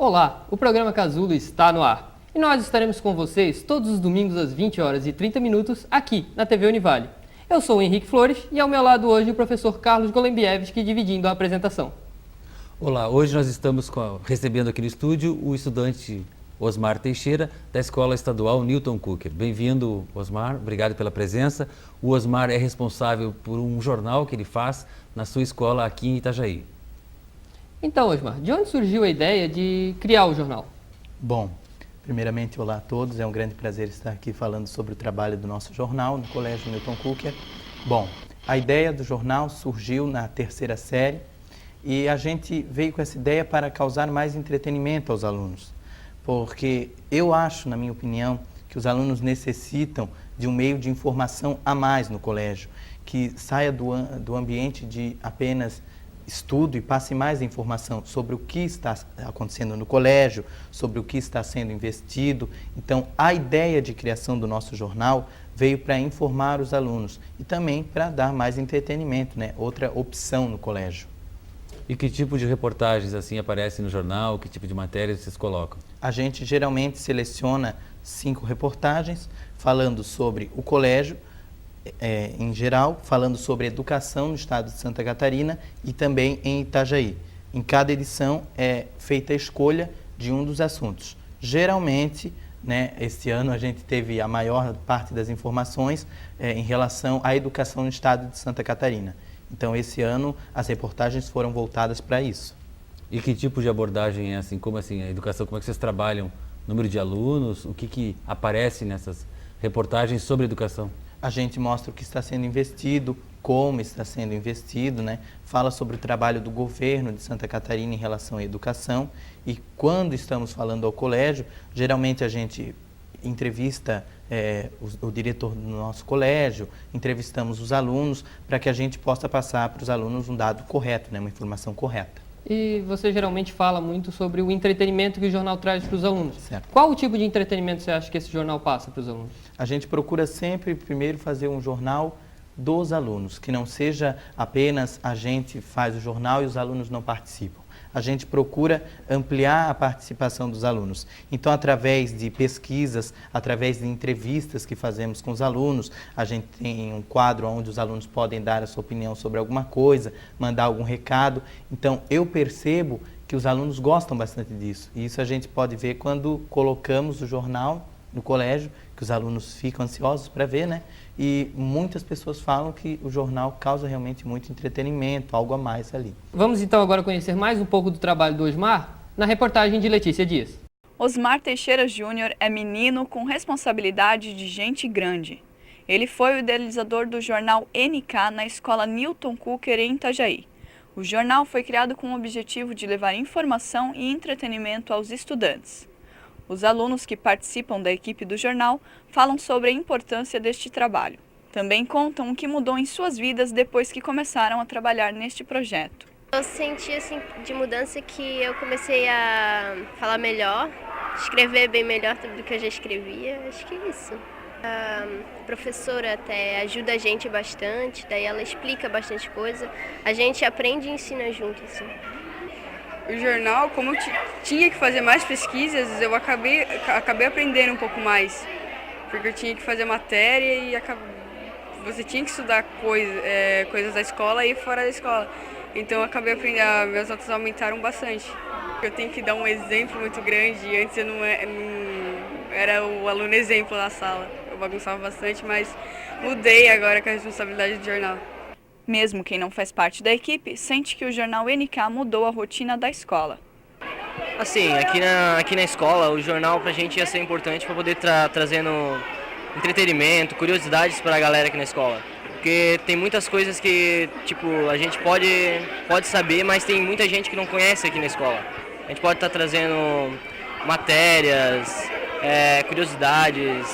Olá, o programa Casulo está no ar. E nós estaremos com vocês todos os domingos às 20 horas e 30 minutos aqui na TV Univale. Eu sou o Henrique Flores e ao meu lado hoje o professor Carlos Golembiewicz dividindo a apresentação. Olá, hoje nós estamos recebendo aqui no estúdio o estudante Osmar Teixeira, da Escola Estadual Newton Cooker. Bem-vindo, Osmar, obrigado pela presença. O Osmar é responsável por um jornal que ele faz na sua escola aqui em Itajaí. Então, Osmar, de onde surgiu a ideia de criar o jornal? Bom, primeiramente, olá a todos. É um grande prazer estar aqui falando sobre o trabalho do nosso jornal no Colégio Newton Cooker. Bom, a ideia do jornal surgiu na terceira série e a gente veio com essa ideia para causar mais entretenimento aos alunos. Porque eu acho, na minha opinião, que os alunos necessitam de um meio de informação a mais no colégio, que saia do ambiente de apenas estudo e passe mais informação sobre o que está acontecendo no colégio, sobre o que está sendo investido. Então, a ideia de criação do nosso jornal veio para informar os alunos e também para dar mais entretenimento, né? Outra opção no colégio. E que tipo de reportagens assim aparecem no jornal? Que tipo de matérias vocês colocam? A gente geralmente seleciona 5 reportagens falando sobre o colégio em geral, falando sobre educação no estado de Santa Catarina e também em Itajaí. Em cada edição é feita a escolha de um dos assuntos. Geralmente, né, este ano a gente teve a maior parte das informações em relação à educação no estado de Santa Catarina. Então, esse ano, as reportagens foram voltadas para isso. E que tipo de abordagem é assim? Como assim, a educação, como é que vocês trabalham? Número de alunos? O que aparece nessas reportagens sobre educação? A gente mostra o que está sendo investido, como está sendo investido, né? Fala sobre o trabalho do governo de Santa Catarina em relação à educação. E quando estamos falando ao colégio, geralmente a gente entrevista o diretor do nosso colégio, entrevistamos os alunos para que a gente possa passar para os alunos um dado correto, né, uma informação correta. E você geralmente fala muito sobre o entretenimento que o jornal traz para os alunos. Certo. Qual o tipo de entretenimento você acha que esse jornal passa para os alunos? A gente procura sempre, primeiro, fazer um jornal dos alunos, que não seja apenas a gente faz o jornal e os alunos não participam. A gente procura ampliar a participação dos alunos. Então, através de pesquisas, através de entrevistas que fazemos com os alunos, a gente tem um quadro onde os alunos podem dar a sua opinião sobre alguma coisa, mandar algum recado. Então, eu percebo que os alunos gostam bastante disso. E isso a gente pode ver quando colocamos o jornal no colégio, que os alunos ficam ansiosos para ver, né? E muitas pessoas falam que o jornal causa realmente muito entretenimento, algo a mais ali. Vamos então agora conhecer mais um pouco do trabalho do Osmar na reportagem de Letícia Dias. Osmar Teixeira Júnior é menino com responsabilidade de gente grande. Ele foi o idealizador do jornal NK na escola Newton Cooker em Itajaí. O jornal foi criado com o objetivo de levar informação e entretenimento aos estudantes. Os alunos que participam da equipe do jornal falam sobre a importância deste trabalho. Também contam o que mudou em suas vidas depois que começaram a trabalhar neste projeto. Eu senti assim, de mudança que eu comecei a falar melhor, escrever bem melhor do que eu já escrevia, acho que é isso. A professora até ajuda a gente bastante, daí ela explica bastante coisa, a gente aprende e ensina junto, assim. O jornal, como eu tinha que fazer mais pesquisas, eu acabei aprendendo um pouco mais, porque eu tinha que fazer matéria e você tinha que estudar coisas da escola e fora da escola. Então eu acabei aprendendo, meus notas aumentaram bastante. Eu tenho que dar um exemplo muito grande, antes eu não era o aluno exemplo na sala, eu bagunçava bastante, mas mudei agora com a responsabilidade do jornal. Mesmo quem não faz parte da equipe, sente que o jornal NK mudou a rotina da escola. Assim, aqui na escola, o jornal pra gente ia ser importante para poder trazendo entretenimento, curiosidades para a galera aqui na escola. Porque tem muitas coisas que, tipo, a gente pode saber, mas tem muita gente que não conhece aqui na escola. A gente pode estar trazendo matérias, curiosidades,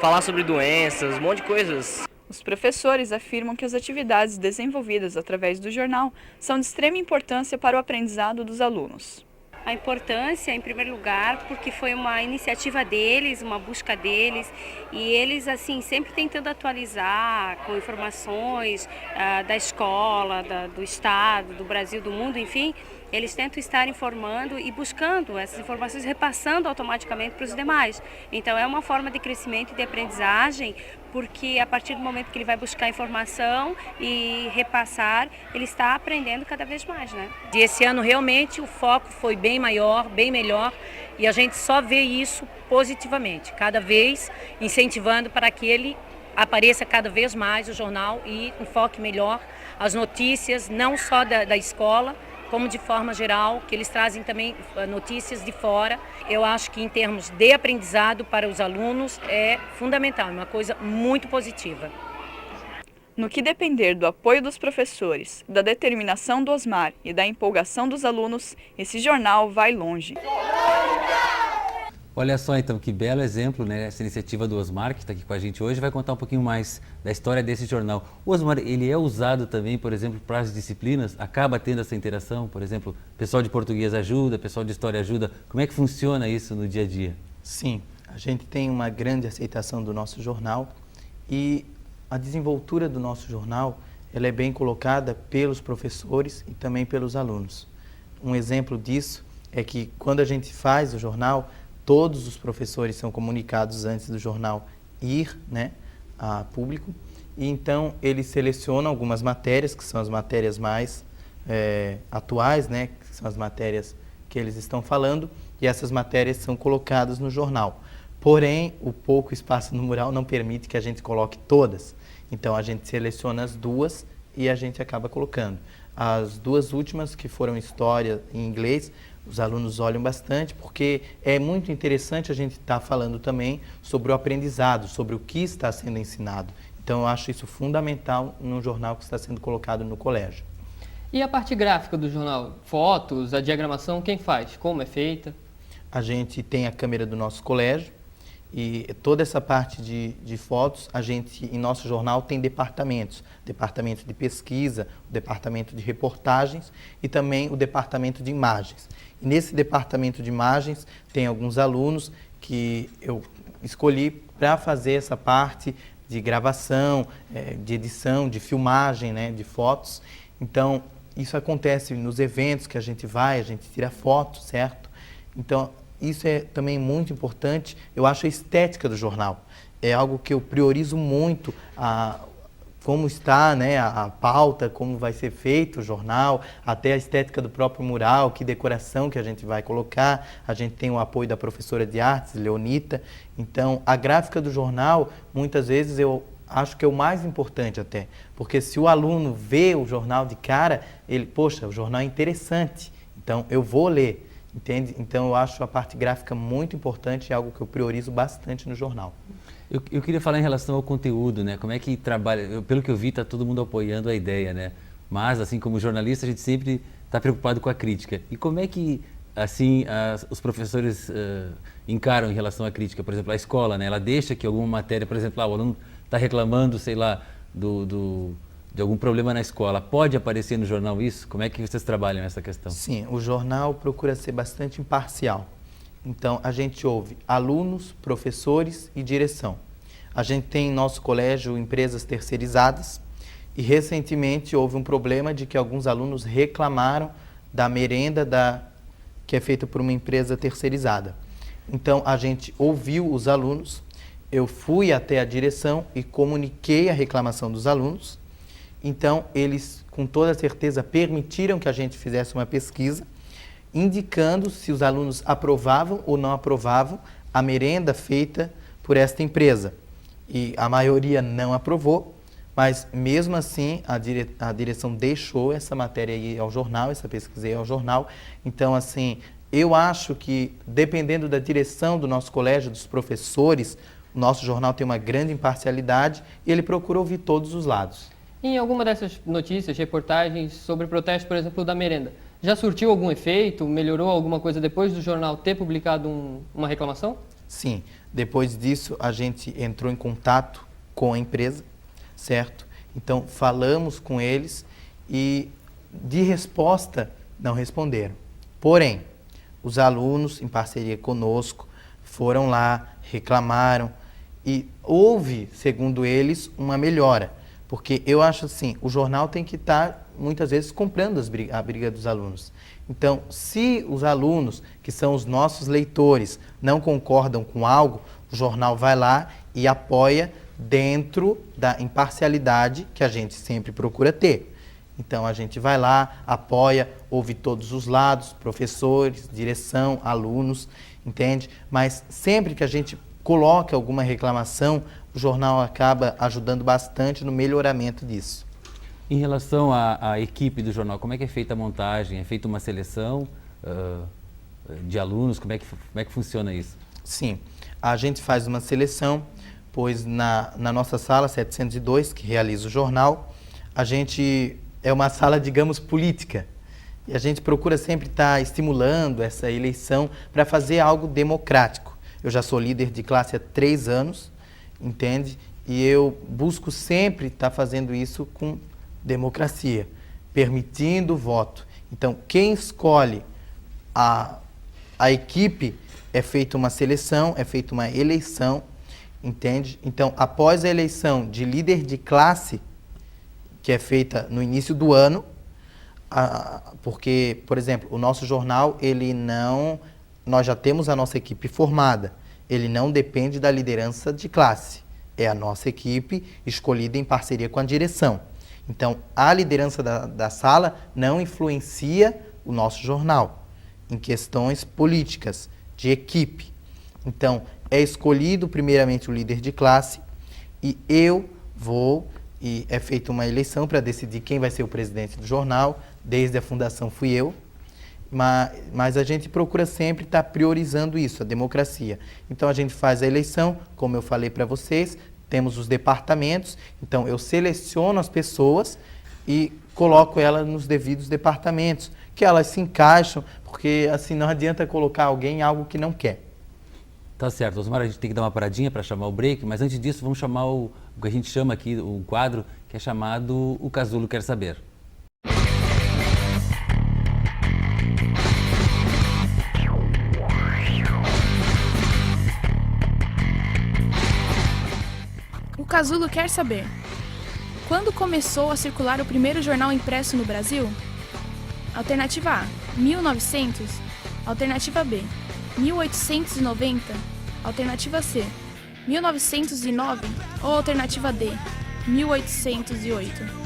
falar sobre doenças, um monte de coisas. Os professores afirmam que as atividades desenvolvidas através do jornal são de extrema importância para o aprendizado dos alunos. A importância, em primeiro lugar, porque foi uma iniciativa deles, uma busca deles, e eles, assim, sempre tentando atualizar com informações da escola, do estado, do Brasil, do mundo, enfim, eles tentam estar informando e buscando essas informações, repassando automaticamente para os demais. Então é uma forma de crescimento e de aprendizagem, porque a partir do momento que ele vai buscar informação e repassar, ele está aprendendo cada vez mais, né? E esse ano realmente o foco foi bem maior, bem melhor, e a gente só vê isso positivamente, cada vez incentivando para que ele apareça cada vez mais o jornal e enfoque melhor as notícias, não só da escola, como de forma geral, que eles trazem também notícias de fora. Eu acho que em termos de aprendizado para os alunos é fundamental, é uma coisa muito positiva. No que depender do apoio dos professores, da determinação do Osmar e da empolgação dos alunos, esse jornal vai longe. Olha só então, que belo exemplo, né? Essa iniciativa do Osmar, que está aqui com a gente hoje, vai contar um pouquinho mais da história desse jornal. O Osmar, ele é usado também, por exemplo, para as disciplinas? Acaba tendo essa interação? Por exemplo, pessoal de português ajuda, pessoal de história ajuda. Como é que funciona isso no dia a dia? Sim, a gente tem uma grande aceitação do nosso jornal e a desenvoltura do nosso jornal, ela é bem colocada pelos professores e também pelos alunos. Um exemplo disso é que quando a gente faz o jornal, todos os professores são comunicados antes do jornal ir, né, a público, e então eles selecionam algumas matérias, que são as matérias mais atuais, né, que são as matérias que eles estão falando, e essas matérias são colocadas no jornal. Porém, o pouco espaço no mural não permite que a gente coloque todas, então a gente seleciona as duas e a gente acaba colocando. As duas últimas, que foram história em inglês, os alunos olham bastante, porque é muito interessante a gente estar falando também sobre o aprendizado, sobre o que está sendo ensinado. Então, eu acho isso fundamental no jornal que está sendo colocado no colégio. E a parte gráfica do jornal? Fotos, a diagramação, quem faz? Como é feita? A gente tem a câmera do nosso colégio e toda essa parte de fotos, a gente, em nosso jornal, tem departamentos. Departamento de pesquisa, o departamento de reportagens e também o departamento de imagens. E nesse departamento de imagens tem alguns alunos que eu escolhi para fazer essa parte de gravação, de edição, de filmagem, né, de fotos. Então, isso acontece nos eventos que a gente vai, a gente tira fotos, certo? Então, isso é também muito importante. Eu acho a estética do jornal. É algo que eu priorizo muito, como está, né, a pauta, como vai ser feito o jornal, até a estética do próprio mural, que decoração que a gente vai colocar. A gente tem o apoio da professora de artes, Leonita. Então, a gráfica do jornal, muitas vezes eu acho que é o mais importante até, porque se o aluno vê o jornal de cara, ele, poxa, o jornal é interessante, então eu vou ler. Entende? Então, eu acho a parte gráfica muito importante, é algo que eu priorizo bastante no jornal. Eu queria falar em relação ao conteúdo, né? Como é que trabalha? Pelo que eu vi, está todo mundo apoiando a ideia, né? Mas, assim, como jornalista, a gente sempre está preocupado com a crítica. E como é que, assim, os professores encaram em relação à crítica? Por exemplo, a escola, né? Ela deixa que alguma matéria, por exemplo, o aluno está reclamando, sei lá, de algum problema na escola. Pode aparecer no jornal isso? Como é que vocês trabalham essa questão? Sim, o jornal procura ser bastante imparcial. Então, a gente ouve alunos, professores e direção. A gente tem em nosso colégio empresas terceirizadas e recentemente houve um problema de que alguns alunos reclamaram da merenda que é feita por uma empresa terceirizada. Então, a gente ouviu os alunos, eu fui até a direção e comuniquei a reclamação dos alunos. Então, eles, com toda certeza, permitiram que a gente fizesse uma pesquisa, indicando se os alunos aprovavam ou não aprovavam a merenda feita por esta empresa. E a maioria não aprovou, mas mesmo assim a direção deixou essa matéria ir ao jornal, essa pesquisa ir ao jornal. Então, assim, eu acho que, dependendo da direção do nosso colégio, dos professores, o nosso jornal tem uma grande imparcialidade e ele procura ouvir todos os lados. Em alguma dessas notícias, reportagens sobre protesto, por exemplo, da merenda, já surtiu algum efeito? Melhorou alguma coisa depois do jornal ter publicado uma reclamação? Sim. Depois disso, a gente entrou em contato com a empresa, certo? Então, falamos com eles e, de resposta, não responderam. Porém, os alunos, em parceria conosco, foram lá, reclamaram e houve, segundo eles, uma melhora. Porque eu acho assim, o jornal tem que estar muitas vezes, comprando a briga dos alunos. Então, se os alunos, que são os nossos leitores, não concordam com algo, o jornal vai lá e apoia dentro da imparcialidade que a gente sempre procura ter. Então, a gente vai lá, apoia, ouve todos os lados, professores, direção, alunos, entende? Mas sempre que a gente coloca alguma reclamação, o jornal acaba ajudando bastante no melhoramento disso. Em relação à equipe do jornal, como é que é feita a montagem? É feita uma seleção de alunos? Como é que funciona isso? Sim, a gente faz uma seleção, pois na nossa sala 702, que realiza o jornal, a gente é uma sala, digamos, política. E a gente procura sempre estar estimulando essa eleição para fazer algo democrático. Eu já sou líder de classe há 3 anos, entende? E eu busco sempre estar fazendo isso com democracia, permitindo o voto. Então, quem escolhe a equipe, é feita uma seleção, é feita uma eleição, entende? Então, após a eleição de líder de classe, que é feita no início do ano, porque, por exemplo, o nosso jornal, nós já temos a nossa equipe formada, ele não depende da liderança de classe, é a nossa equipe escolhida em parceria com a direção. Então, a liderança da sala não influencia o nosso jornal em questões políticas, de equipe. Então, é escolhido primeiramente o líder de classe e é feita uma eleição para decidir quem vai ser o presidente do jornal. Desde a fundação fui eu, mas a gente procura sempre estar priorizando isso, a democracia. Então, a gente faz a eleição, como eu falei para vocês, temos os departamentos, então eu seleciono as pessoas e coloco elas nos devidos departamentos, que elas se encaixam, porque assim não adianta colocar alguém em algo que não quer. Tá certo, Osmar, a gente tem que dar uma paradinha para chamar o break, mas antes disso vamos chamar o que a gente chama aqui, um quadro que é chamado O Casulo Quer Saber. O Casulo quer saber: quando começou a circular o primeiro jornal impresso no Brasil? Alternativa A, 1900. Alternativa B, 1890. Alternativa C, 1909. Ou alternativa D, 1808.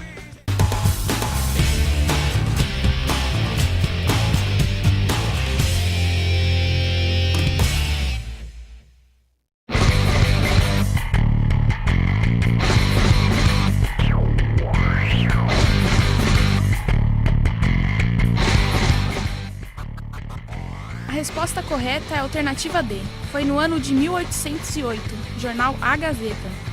A resposta correta é a alternativa D. Foi no ano de 1808, jornal A Gazeta.